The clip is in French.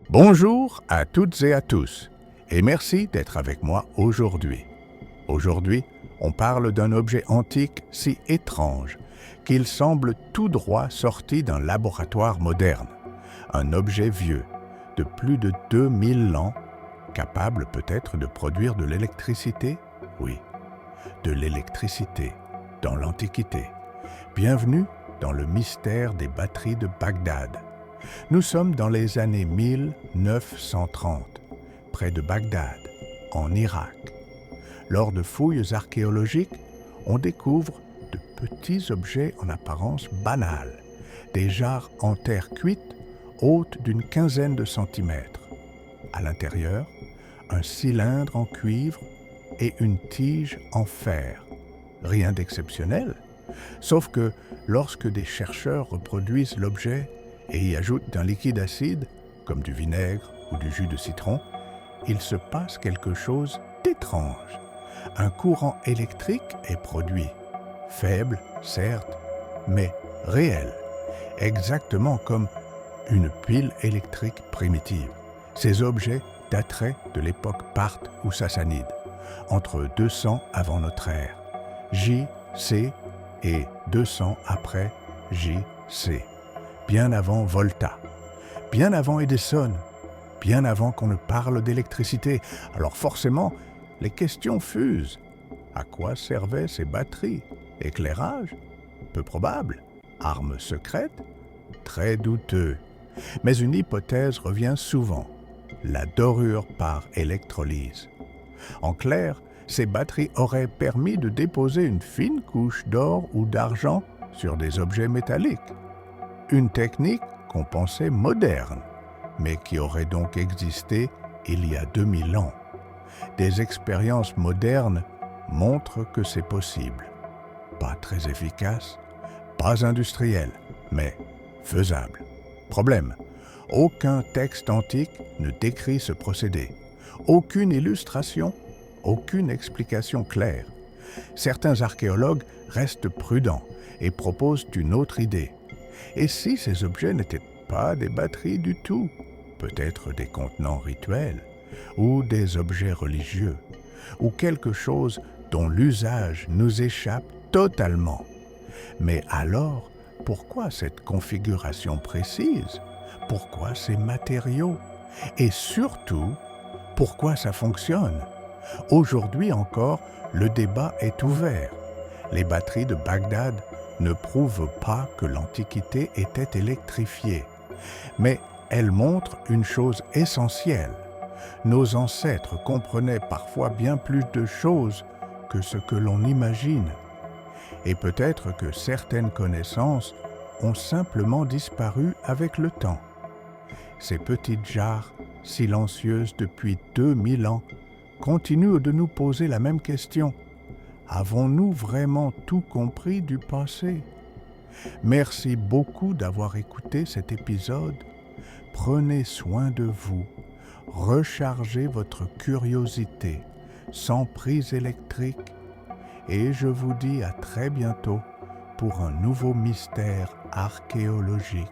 Bonjour à toutes et à tous, et merci d'être avec moi aujourd'hui. Aujourd'hui, on parle d'un objet antique si étrange qu'il semble tout droit sorti d'un laboratoire moderne. Un objet vieux, de plus de 2000 ans, capable peut-être de produire de l'électricité? Oui, de l'électricité, dans l'Antiquité. Bienvenue dans le mystère des batteries de Bagdad. Nous sommes dans les années 1930, près de Bagdad, en Irak. Lors de fouilles archéologiques, on découvre de petits objets en apparence banals, des jarres en terre cuite hautes d'une quinzaine de centimètres. À l'intérieur, un cylindre en cuivre et une tige en fer. Rien d'exceptionnel, sauf que lorsque des chercheurs reproduisent l'objet et y ajoutent un liquide acide, comme du vinaigre ou du jus de citron, il se passe quelque chose d'étrange. Un courant électrique est produit, faible, certes, mais réel, exactement comme une pile électrique primitive. Ces objets dateraient de l'époque parthe ou sassanide, entre 200 avant notre ère, J.C. et 200 après J.C., bien avant Volta, bien avant Edison, bien avant qu'on ne parle d'électricité. Alors forcément, les questions fusent. À quoi servaient ces batteries? Éclairage? Peu probable. Armes secrètes? Très douteux. Mais une hypothèse revient souvent, la dorure par électrolyse. En clair, ces batteries auraient permis de déposer une fine couche d'or ou d'argent sur des objets métalliques. Une technique qu'on pensait moderne, mais qui aurait donc existé il y a 2000 ans. Des expériences modernes montrent que c'est possible. Pas très efficace, pas industriel, mais faisable. Problème, aucun texte antique ne décrit ce procédé. Aucune illustration, aucune explication claire. Certains archéologues restent prudents et proposent une autre idée. Et si ces objets n'étaient pas des batteries du tout, peut-être des contenants rituels, ou des objets religieux, ou quelque chose dont l'usage nous échappe totalement. Mais alors, pourquoi cette configuration précise? Pourquoi ces matériaux? Et surtout, pourquoi ça fonctionne? Aujourd'hui encore, le débat est ouvert. Les batteries de Bagdad ne prouvent pas que l'Antiquité était électrifiée. Mais elles montrent une chose essentielle. Nos ancêtres comprenaient parfois bien plus de choses que ce que l'on imagine. Et peut-être que certaines connaissances ont simplement disparu avec le temps. Ces petites jarres, silencieuses depuis 2000 ans, continuent de nous poser la même question. Avons-nous vraiment tout compris du passé? Merci beaucoup d'avoir écouté cet épisode. Prenez soin de vous. Rechargez votre curiosité sans prise électrique. Et je vous dis à très bientôt pour un nouveau mystère archéologique.